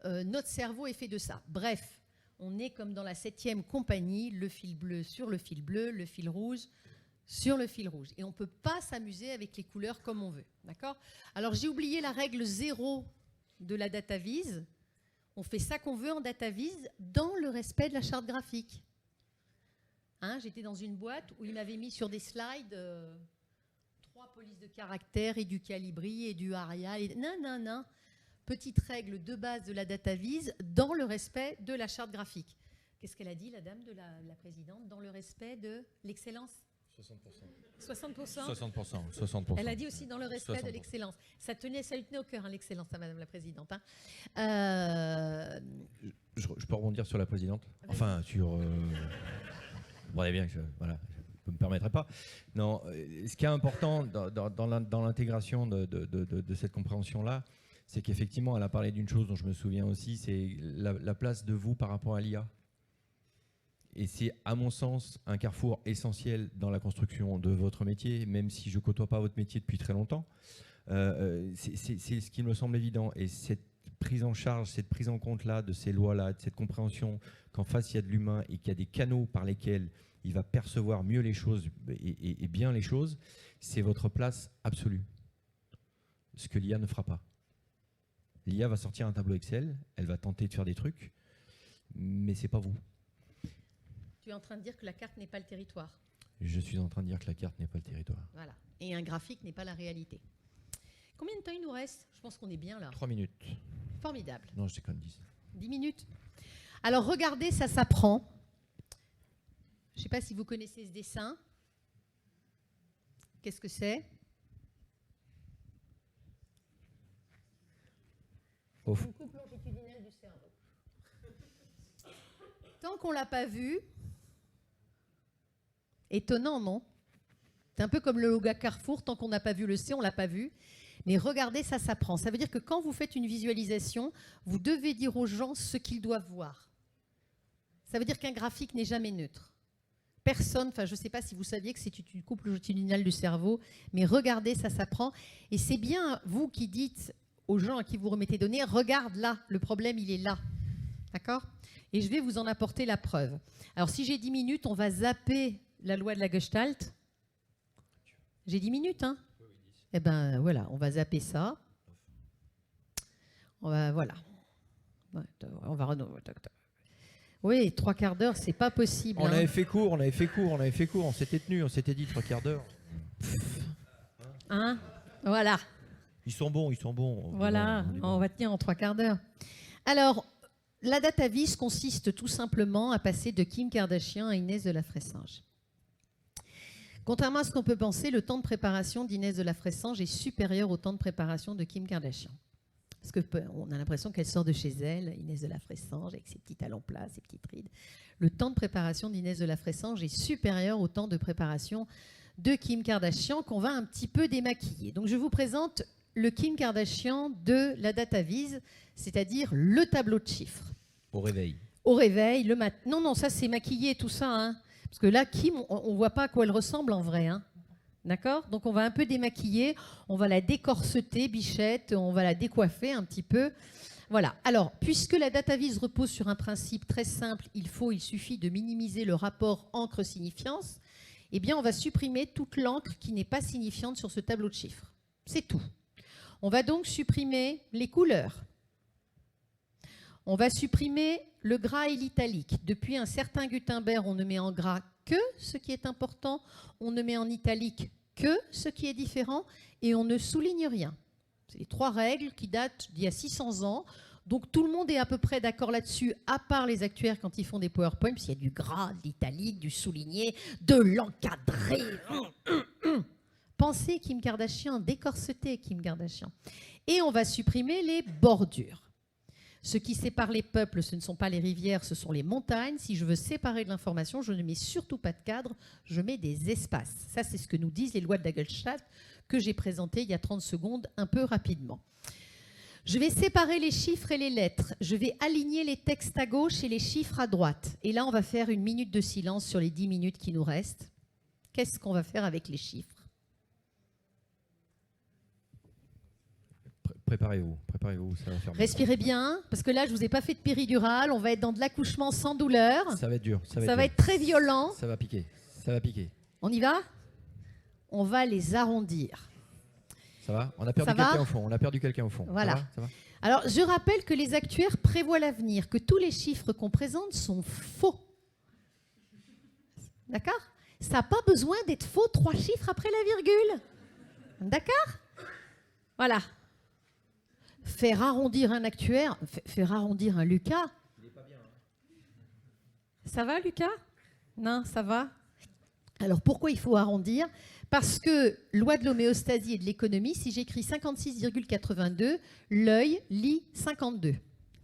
notre cerveau est fait de ça. Bref, on est comme dans la 7e compagnie, le fil bleu sur le fil bleu, le fil rouge sur le fil rouge. Et on ne peut pas s'amuser avec les couleurs comme on veut. D'accord ? Alors, j'ai oublié la règle 0 de la DataVis. On fait ça qu'on veut en DataVis dans le respect de la charte graphique. Hein, j'étais dans une boîte où ils m'avaient mis sur des slides 3 polices de caractère et du Calibri et du Aria. Non. Petite règle de base de la DataVis dans le respect de la charte graphique. Qu'est-ce qu'elle a dit, la dame de la présidente, dans le respect de l'excellence ? 60%. 60%. Elle a dit aussi dans le respect 60%. de l'excellence. Ça lui tenait au cœur, hein, l'excellence, à Madame la Présidente. Hein. Je peux rebondir sur la présidente. Enfin, sur... Vous voyez bien que je ne me permettrai pas. Non, ce qui est important dans l'intégration de cette compréhension-là, c'est qu'effectivement, elle a parlé d'une chose dont je me souviens aussi, c'est la place de vous par rapport à l'IA. Et c'est, à mon sens, un carrefour essentiel dans la construction de votre métier, même si je ne côtoie pas votre métier depuis très longtemps. C'est ce qui me semble évident. Et cette prise en charge, cette prise en compte-là de ces lois-là, de cette compréhension qu'en face, il y a de l'humain et qu'il y a des canaux par lesquels il va percevoir mieux les choses et bien les choses, c'est votre place absolue. Ce que l'IA ne fera pas. L'IA va sortir un tableau Excel, elle va tenter de faire des trucs, mais ce n'est pas vous. Tu es en train de dire que la carte n'est pas le territoire. Je suis en train de dire que la carte n'est pas le territoire. Voilà. Et un graphique n'est pas la réalité. Combien de temps il nous reste ? Je pense qu'on est bien là. 3 minutes. Formidable. Non, je déconne, 10. 10 minutes. Alors, regardez, ça s'apprend. Je ne sais pas si vous connaissez ce dessin. Qu'est-ce que c'est ? Une coupe longitudinale du cerveau. Tant qu'on ne l'a pas vu, étonnant, non ? C'est un peu comme le logo Carrefour, tant qu'on n'a pas vu le C, on ne l'a pas vu. Mais regardez, ça s'apprend. Ça veut dire que quand vous faites une visualisation, vous devez dire aux gens ce qu'ils doivent voir. Ça veut dire qu'un graphique n'est jamais neutre. Personne, je ne sais pas si vous saviez que c'est une coupe longitudinale du cerveau, mais regardez, ça s'apprend. Et c'est bien vous qui dites aux gens à qui vous remettez des données, regarde là, le problème il est là. D'accord ? Et je vais vous en apporter la preuve. Alors si j'ai 10 minutes, on va zapper la loi de la Gestalt. J'ai 10 minutes, hein ? Eh bien voilà, on va zapper ça. On va, voilà. On va oui, 3 quarts d'heure, c'est pas possible. On avait fait court, on s'était tenu, on s'était dit 3 quarts d'heure. Hein ? Voilà. Ils sont bons. Voilà, on va tenir en 3 quarts d'heure. Alors, la data vise consiste tout simplement à passer de Kim Kardashian à Inès de la Fressange. Contrairement à ce qu'on peut penser, le temps de préparation d'Inès de la Fressange est supérieur au temps de préparation de Kim Kardashian. Parce qu'on a l'impression qu'elle sort de chez elle, Inès de la Fressange, avec ses petits talons plats, ses petites rides. Le temps de préparation d'Inès de la Fressange est supérieur au temps de préparation de Kim Kardashian, qu'on va un petit peu démaquiller. Donc je vous présente le Kim Kardashian de la DataVis, c'est-à-dire le tableau de chiffres. Au réveil. Au réveil, le matin. Non, ça c'est maquillé, tout ça. Hein. Parce que là, Kim, on ne voit pas à quoi elle ressemble en vrai. Hein. D'accord ? Donc on va un peu démaquiller, on va la décorseter, Bichette, on va la décoiffer un petit peu. Voilà. Alors, puisque la DataVis repose sur un principe très simple, il suffit de minimiser le rapport encre-signifiance, eh bien on va supprimer toute l'encre qui n'est pas signifiante sur ce tableau de chiffres. C'est tout. On va donc supprimer les couleurs. On va supprimer le gras et l'italique. Depuis un certain Gutenberg, on ne met en gras que ce qui est important, on ne met en italique que ce qui est différent et on ne souligne rien. C'est les 3 règles qui datent d'il y a 600 ans. Donc tout le monde est à peu près d'accord là-dessus, à part les actuaires quand ils font des PowerPoint, parce qu'il y a du gras, de l'italique, du souligné, de l'encadré. Pensez Kim Kardashian, décorseté Kim Kardashian. Et on va supprimer les bordures. Ce qui sépare les peuples, ce ne sont pas les rivières, ce sont les montagnes. Si je veux séparer de l'information, je ne mets surtout pas de cadre, je mets des espaces. Ça, c'est ce que nous disent les lois de Nagelstadt que j'ai présentées il y a 30 secondes, un peu rapidement. Je vais séparer les chiffres et les lettres. Je vais aligner les textes à gauche et les chiffres à droite. Et là, on va faire une minute de silence sur les 10 minutes qui nous restent. Qu'est-ce qu'on va faire avec les chiffres ? Préparez-vous, ça va faire mal. Respirez bien, parce que là, je ne vous ai pas fait de péridurale. On va être dans de l'accouchement sans douleur. Ça va être dur. Ça va être très violent. Ça va piquer. On y va ? On va les arrondir. Ça va ? On a perdu quelqu'un au fond. Voilà. Ça va. Alors, je rappelle que les actuaires prévoient l'avenir, que tous les chiffres qu'on présente sont faux. D'accord ? Ça n'a pas besoin d'être faux 3 chiffres après la virgule. D'accord ? Voilà. Faire arrondir un actuaire, faire arrondir un Lucas. Il n'est pas bien. Hein. Ça va, Lucas ? Non, ça va ? Alors, pourquoi il faut arrondir ? Parce que, loi de l'homéostasie et de l'économie, si j'écris 56,82, l'œil lit 52.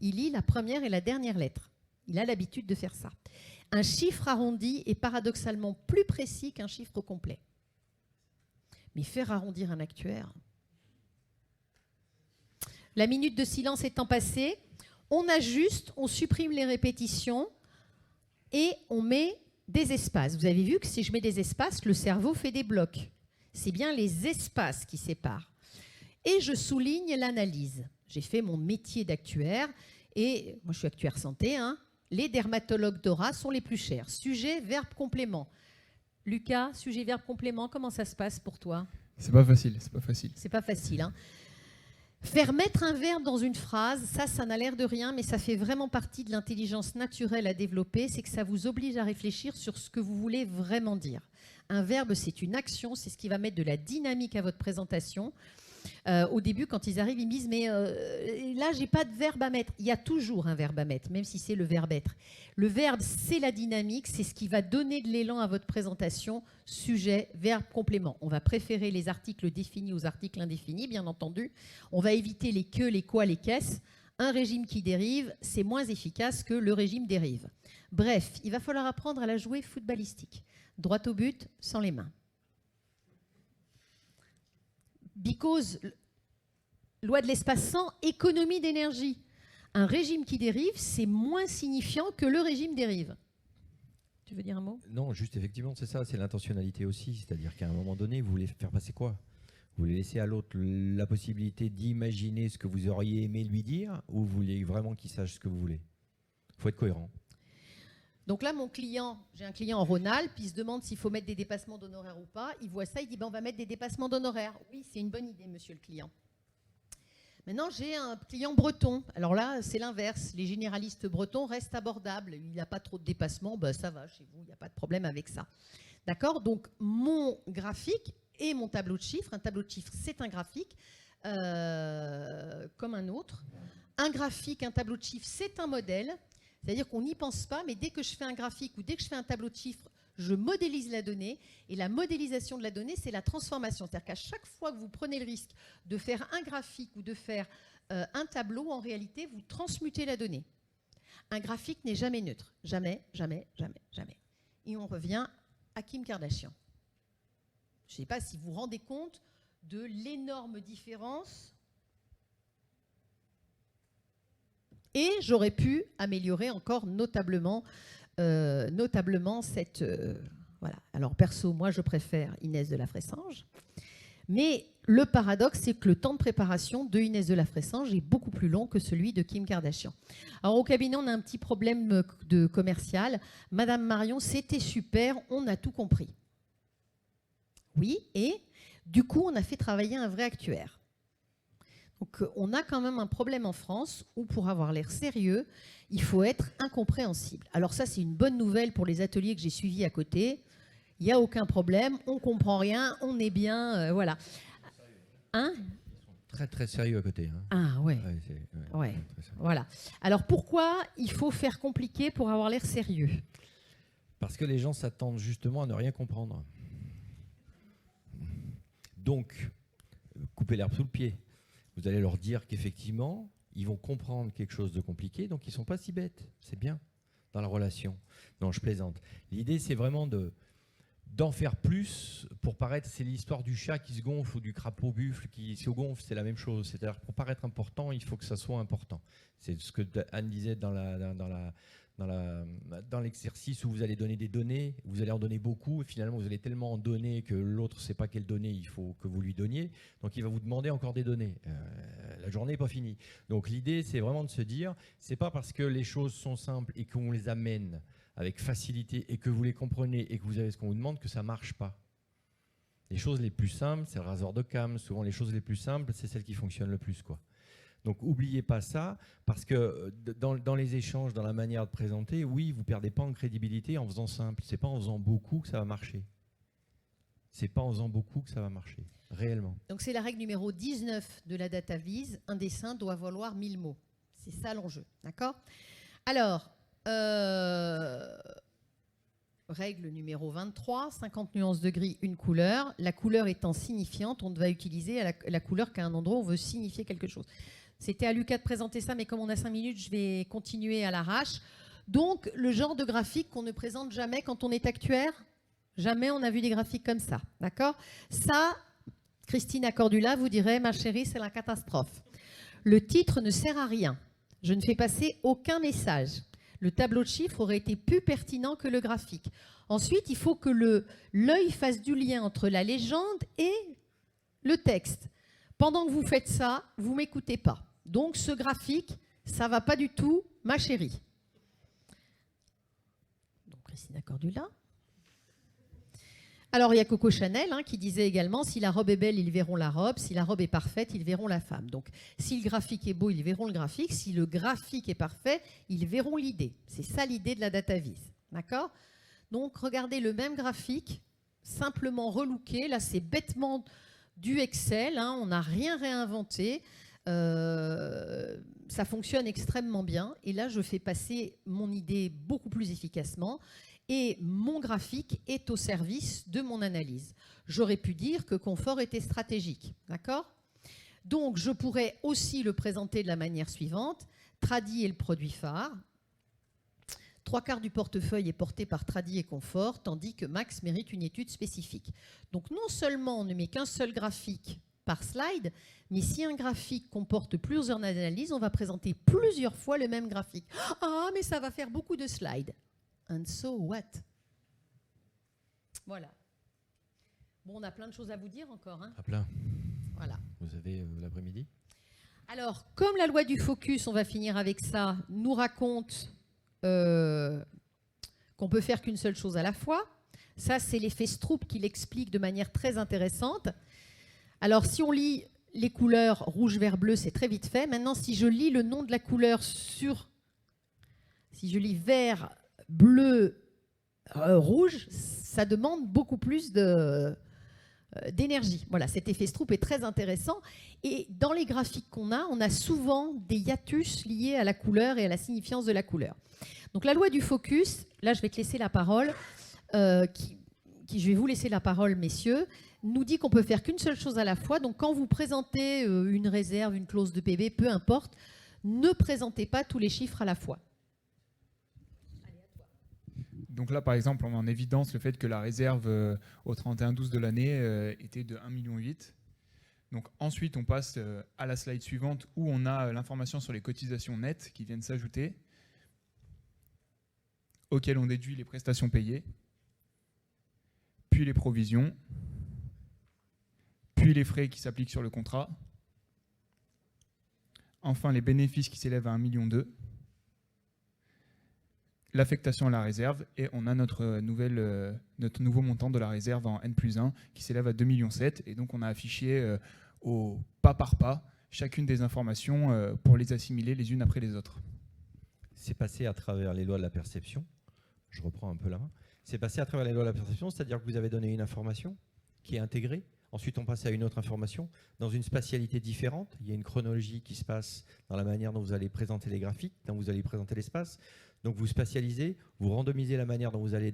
Il lit la première et la dernière lettre. Il a l'habitude de faire ça. Un chiffre arrondi est paradoxalement plus précis qu'un chiffre complet. Mais faire arrondir un actuaire... La minute de silence étant passée, on ajuste, on supprime les répétitions et on met des espaces. Vous avez vu que si je mets des espaces, le cerveau fait des blocs. C'est bien les espaces qui séparent. Et je souligne l'analyse. J'ai fait mon métier d'actuaire et moi je suis actuaire santé. Hein. Les dermatologues d'Ora sont les plus chers. Sujet, verbe, complément. Lucas, sujet, verbe, complément, comment ça se passe pour toi ? C'est pas facile. C'est pas facile, hein. Faire mettre un verbe dans une phrase, ça n'a l'air de rien, mais ça fait vraiment partie de l'intelligence naturelle à développer, c'est que ça vous oblige à réfléchir sur ce que vous voulez vraiment dire. Un verbe, c'est une action, c'est ce qui va mettre de la dynamique à votre présentation. Au début, quand ils arrivent, ils me disent « mais là, j'ai pas de verbe à mettre ». Il y a toujours un verbe à mettre, même si c'est le verbe être. Le verbe, c'est la dynamique, c'est ce qui va donner de l'élan à votre présentation. Sujet, verbe, complément. On va préférer les articles définis aux articles indéfinis, bien entendu. On va éviter les que, les quoi, les qu'est-ce. Un régime qui dérive, c'est moins efficace que le régime dérive. Bref, il va falloir apprendre à la jouer footballistique. Droit au but, sans les mains. Because, loi de l'espace-temps, économie d'énergie. Un régime qui dérive, c'est moins signifiant que le régime dérive. Tu veux dire un mot ? Non, juste effectivement, c'est ça, c'est l'intentionnalité aussi. C'est-à-dire qu'à un moment donné, vous voulez faire passer quoi ? Vous voulez laisser à l'autre la possibilité d'imaginer ce que vous auriez aimé lui dire ou vous voulez vraiment qu'il sache ce que vous voulez ? Il faut être cohérent. Donc là, j'ai un client en Rhône-Alpes, il se demande s'il faut mettre des dépassements d'honoraires ou pas. Il voit ça, il dit on va mettre des dépassements d'honoraires. Oui, c'est une bonne idée, monsieur le client. Maintenant, j'ai un client breton. Alors là, c'est l'inverse. Les généralistes bretons restent abordables. Il n'a pas trop de dépassements, ça va chez vous, il n'y a pas de problème avec ça. D'accord ? Donc, mon graphique et mon tableau de chiffres. Un tableau de chiffres, c'est un graphique comme un autre. un graphique, un tableau de chiffres, c'est un modèle. C'est-à-dire qu'on n'y pense pas, mais dès que je fais un graphique ou dès que je fais un tableau de chiffres, je modélise la donnée. Et la modélisation de la donnée, c'est la transformation. C'est-à-dire qu'à chaque fois que vous prenez le risque de faire un graphique ou de faire un tableau, en réalité, vous transmutez la donnée. Un graphique n'est jamais neutre. Jamais, jamais, jamais, jamais. Et on revient à Kim Kardashian. Je ne sais pas si vous vous rendez compte de l'énorme différence. Et j'aurais pu améliorer encore notablement cette... voilà. Alors perso, moi je préfère Inès de la Fressange. Mais le paradoxe, c'est que le temps de préparation de Inès de la Fressange est beaucoup plus long que celui de Kim Kardashian. Alors au cabinet, on a un petit problème de commercial. Madame Marion, c'était super, on a tout compris. Oui, et du coup, on a fait travailler un vrai actuaire. Donc on a quand même un problème en France où pour avoir l'air sérieux, il faut être incompréhensible. Alors ça, c'est une bonne nouvelle pour les ateliers que j'ai suivis à côté. Il n'y a aucun problème, on ne comprend rien, on est bien, voilà. Hein ? Très très sérieux à côté. Hein. Ah ouais, ouais. Voilà. Alors pourquoi il faut faire compliqué pour avoir l'air sérieux ? Parce que les gens s'attendent justement à ne rien comprendre. Donc, coupez l'herbe sous le pied. Vous allez leur dire qu'effectivement, ils vont comprendre quelque chose de compliqué, donc ils ne sont pas si bêtes. C'est bien dans la relation. Non, je plaisante. L'idée, c'est vraiment d'en faire plus pour paraître. C'est l'histoire du chat qui se gonfle ou du crapaud buffle qui se gonfle, c'est la même chose. C'est-à-dire pour paraître important, il faut que ça soit important. C'est ce que Anne disait dans l'exercice où vous allez donner des données, vous allez en donner beaucoup, et finalement vous allez tellement en donner que l'autre ne sait pas quelles données il faut que vous lui donniez, donc il va vous demander encore des données. La journée n'est pas finie. Donc l'idée, c'est vraiment de se dire, c'est pas parce que les choses sont simples et qu'on les amène avec facilité et que vous les comprenez et que vous avez ce qu'on vous demande que ça ne marche pas. Les choses les plus simples, c'est le rasoir d'Occam. Souvent, les choses les plus simples, c'est celles qui fonctionnent le plus, quoi. Donc, n'oubliez pas ça, parce que dans les échanges, dans la manière de présenter, oui, vous ne perdez pas en crédibilité en faisant simple. Ce n'est pas en faisant beaucoup que ça va marcher. C'est pas en faisant beaucoup que ça va marcher, réellement. Donc, c'est la règle numéro 19 de la data vise. Un dessin doit valoir 1000 mots. C'est ça l'enjeu, d'accord ? Alors, règle numéro 23, 50 nuances de gris, une couleur. La couleur étant signifiante, on va utiliser la couleur qu'à un endroit où on veut signifier quelque chose. C'était à Lucas de présenter ça, mais comme on a 5 minutes, je vais continuer à l'arrache. Donc, le genre de graphique qu'on ne présente jamais quand on est actuaire, jamais on a vu des graphiques comme ça, d'accord ? Ça, Christine Cordula vous dirait, ma chérie, c'est la catastrophe. Le titre ne sert à rien. Je ne fais passer aucun message. Le tableau de chiffres aurait été plus pertinent que le graphique. Ensuite, il faut que l'œil fasse du lien entre la légende et le texte. Pendant que vous faites ça, vous ne m'écoutez pas. Donc, ce graphique, ça ne va pas du tout, ma chérie. Donc, Christina Cordula. Alors, il y a Coco Chanel qui disait également, si la robe est belle, ils verront la robe. Si la robe est parfaite, ils verront la femme. Donc, si le graphique est beau, ils verront le graphique. Si le graphique est parfait, ils verront l'idée. C'est ça l'idée de la data vise. D'accord ? Donc, regardez le même graphique, simplement relooké. Là, c'est bêtement du Excel. On n'a rien réinventé. Ça fonctionne extrêmement bien. Et là, je fais passer mon idée beaucoup plus efficacement. Et mon graphique est au service de mon analyse. J'aurais pu dire que confort était stratégique, d'accord ? Donc, je pourrais aussi le présenter de la manière suivante. Tradi est le produit phare. 3/4 du portefeuille est porté par Tradi et Confort, tandis que Max mérite une étude spécifique. Donc, non seulement on ne met qu'un seul graphique par slide, mais si un graphique comporte plusieurs analyses, on va présenter plusieurs fois le même graphique. Ah, mais ça va faire beaucoup de slides. And so what? Voilà. Bon, on a plein de choses à vous dire encore. À plein. Voilà. Vous avez l'après-midi. Alors, comme la loi du focus, on va finir avec ça, nous raconte qu'on peut faire qu'une seule chose à la fois. Ça, c'est l'effet Stroop qui l'explique de manière très intéressante. Alors, si on lit les couleurs rouge, vert, bleu, c'est très vite fait. Maintenant, si je lis le nom de la couleur sur... Si je lis vert, bleu, rouge, ça demande beaucoup plus de d'énergie. Voilà, cet effet Stroop est très intéressant. Et dans les graphiques qu'on a, on a souvent des hiatus liés à la couleur et à la signifiance de la couleur. Donc la loi du focus, là je vais te laisser la parole, je vais vous laisser la parole, messieurs, nous dit qu'on peut faire qu'une seule chose à la fois. Donc quand vous présentez une réserve, une clause de PB, peu importe, ne présentez pas tous les chiffres à la fois. Donc là, par exemple, on met en évidence le fait que la réserve au 31-12 de l'année était de 1,8 million. Donc ensuite, on passe à la slide suivante où on a l'information sur les cotisations nettes qui viennent s'ajouter, auxquelles on déduit les prestations payées, puis les provisions, puis les frais qui s'appliquent sur le contrat, enfin les bénéfices qui s'élèvent à 1,2 million, l'affectation à la réserve, et on a notre nouveau montant de la réserve en N+1 qui s'élève à 2,7 millions. Et donc on a affiché au pas par pas chacune des informations pour les assimiler les unes après les autres. C'est passé à travers les lois de la perception. Je reprends un peu la main. C'est passé à travers les lois de la perception, c'est-à-dire que vous avez donné une information qui est intégrée. Ensuite, on passe à une autre information dans une spatialité différente. Il y a une chronologie qui se passe dans la manière dont vous allez présenter les graphiques, dont vous allez présenter l'espace. Donc vous spatialisez, vous randomisez la manière dont vous allez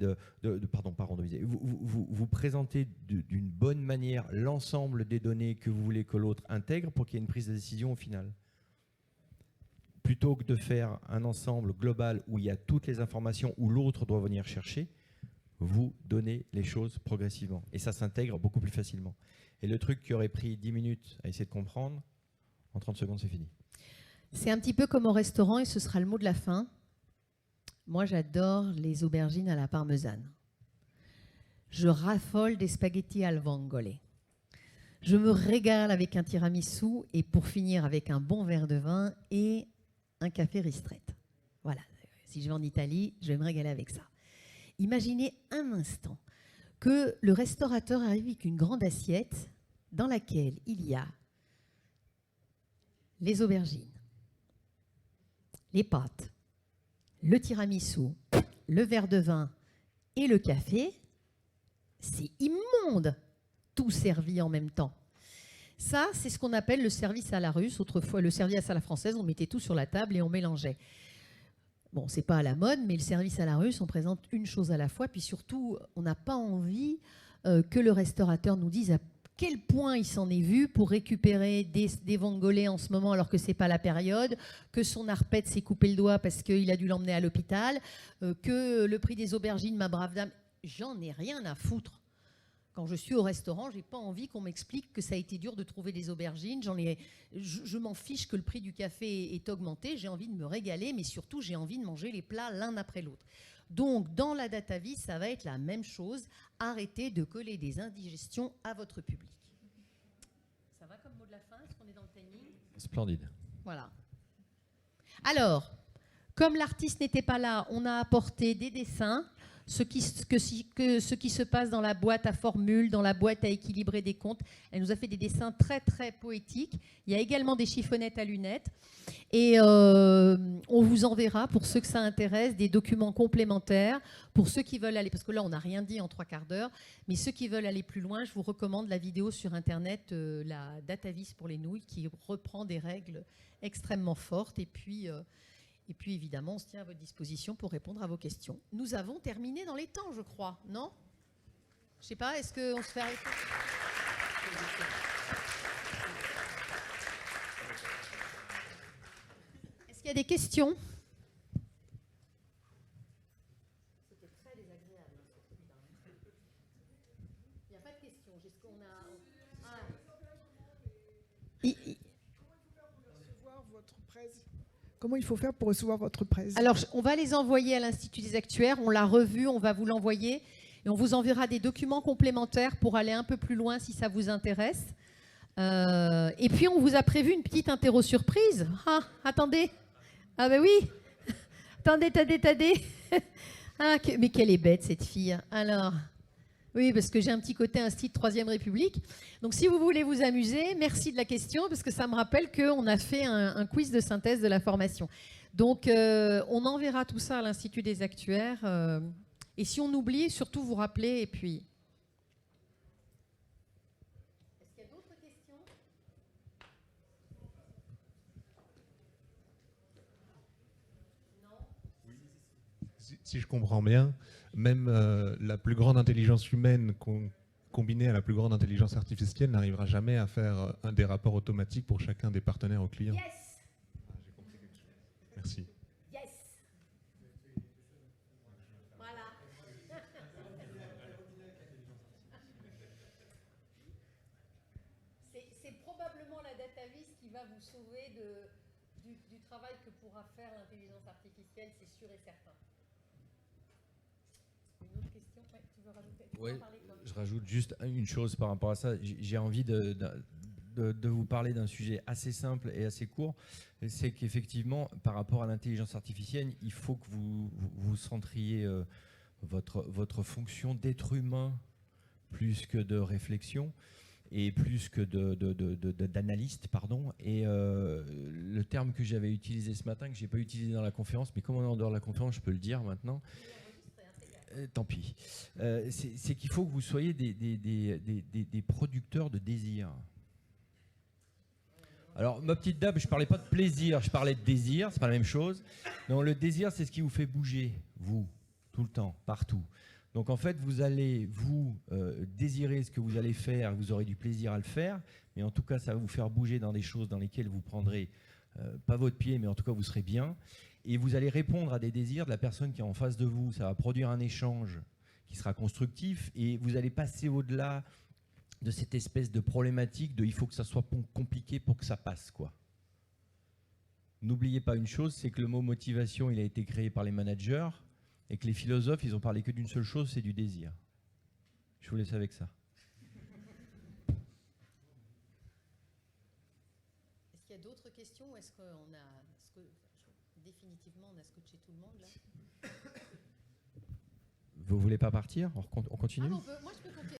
pardon, pas randomiser, vous présentez d'une bonne manière l'ensemble des données que vous voulez que l'autre intègre pour qu'il y ait une prise de décision au final. Plutôt que de faire un ensemble global où il y a toutes les informations, où l'autre doit venir chercher, vous donnez les choses progressivement. Et ça s'intègre beaucoup plus facilement. Et le truc qui aurait pris 10 minutes à essayer de comprendre, en 30 secondes, c'est fini. C'est un petit peu comme au restaurant, et ce sera le mot de la fin. Moi, j'adore les aubergines à la parmesane. Je raffole des spaghettis al vongole. Je me régale avec un tiramisu et pour finir avec un bon verre de vin et un café ristretto. Voilà, si je vais en Italie, je vais me régaler avec ça. Imaginez un instant que le restaurateur arrive avec une grande assiette dans laquelle il y a les aubergines, les pâtes, le tiramisu, le verre de vin et le café. C'est immonde, tout servi en même temps. Ça, c'est ce qu'on appelle le service à la russe. Autrefois, le service à la française, on mettait tout sur la table et on mélangeait. Bon, c'est pas à la mode, mais le service à la russe, on présente une chose à la fois. Puis surtout, on n'a pas envie que le restaurateur nous dise à quel point il s'en est vu pour récupérer des vongolais en ce moment alors que c'est pas la période, que son arpète s'est coupé le doigt parce qu'il a dû l'emmener à l'hôpital, que le prix des aubergines, ma brave dame, j'en ai rien à foutre. Quand je suis au restaurant, j'ai pas envie qu'on m'explique que ça a été dur de trouver des aubergines. Je m'en fiche que le prix du café est augmenté. J'ai envie de me régaler, mais surtout, j'ai envie de manger les plats l'un après l'autre. Donc, dans la DataVis, ça va être la même chose. Arrêtez de coller des indigestions à votre public. Ça va comme mot de la fin? Est-ce qu'on est dans le timing? Splendide. Voilà. Alors, comme l'artiste n'était pas là, on a apporté des dessins. Ce qui se passe dans la boîte à formules, dans la boîte à équilibrer des comptes. Elle nous a fait des dessins très, très poétiques. Il y a également des chiffonnettes à lunettes. Et on vous enverra, pour ceux que ça intéresse, des documents complémentaires. Pour ceux qui veulent aller, parce que là, on n'a rien dit en 3 quarts d'heure, mais ceux qui veulent aller plus loin, je vous recommande la vidéo sur Internet, la DataVis pour les nouilles, qui reprend des règles extrêmement fortes. Et puis, évidemment, on se tient à votre disposition pour répondre à vos questions. Nous avons terminé dans les temps, je crois, non? Je ne sais pas, est-ce qu'on se fait arrêter? Est-ce qu'il y a des questions? C'était très désagréable. Il n'y a pas de questions. Comment il faut faire pour recevoir votre presse? Alors, on va les envoyer à l'Institut des Actuaires. On l'a revu, on va vous l'envoyer. Et on vous enverra des documents complémentaires pour aller un peu plus loin si ça vous intéresse. Et puis, on vous a prévu une petite interro surprise. Ah, attendez. Ah ben oui. Attendez. Ah, mais quelle est bête, cette fille. Alors, oui, parce que j'ai un petit côté Institut de Troisième République. Donc, si vous voulez vous amuser, merci de la question, parce que ça me rappelle qu'on a fait un quiz de synthèse de la formation. Donc, on enverra tout ça à l'Institut des Actuaires. Et si on oublie, surtout vous rappeler, et puis... Si je comprends bien, même la plus grande intelligence humaine combinée à la plus grande intelligence artificielle n'arrivera jamais à faire des rapports automatiques pour chacun des partenaires au client. Yes. J'ai compris quelque chose. Merci. Yes. Voilà. C'est probablement la data vis qui va vous sauver du travail que pourra faire l'intelligence artificielle, c'est sûr et certain. Une autre question? Ouais, tu veux rajouter? Tu veux Ouais, en parler, toi? je rajoute juste une chose par rapport à ça. J'ai envie de vous parler d'un sujet assez simple et assez court. C'est qu'effectivement, par rapport à l'intelligence artificielle, il faut que vous centriez votre fonction d'être humain plus que de réflexion et plus que d'analyste, pardon. Et le terme que j'avais utilisé ce matin, que je n'ai pas utilisé dans la conférence, mais comme on est en dehors de la conférence, je peux le dire maintenant. Tant pis. C'est qu'il faut que vous soyez des producteurs de désir. Alors, ma petite dame, je ne parlais pas de plaisir, je parlais de désir, c'est pas la même chose. Non, le désir, c'est ce qui vous fait bouger, vous, tout le temps, partout. Donc, en fait, vous allez, désirer ce que vous allez faire, vous aurez du plaisir à le faire, mais en tout cas, ça va vous faire bouger dans des choses dans lesquelles vous prendrez, pas votre pied, mais en tout cas, vous serez bien. Et vous allez répondre à des désirs de la personne qui est en face de vous. Ça va produire un échange qui sera constructif et vous allez passer au-delà de cette espèce de problématique de il faut que ça soit compliqué pour que ça passe, quoi. N'oubliez pas une chose, c'est que le mot motivation, il a été créé par les managers et que les philosophes, ils ont parlé que d'une seule chose, c'est du désir. Je vous laisse avec ça. Est-ce qu'il y a d'autres questions ou est-ce qu'on a... Définitivement, on a scotché tout le monde là. Vous voulez pas partir? On continue? Ah, moi je peux continuer.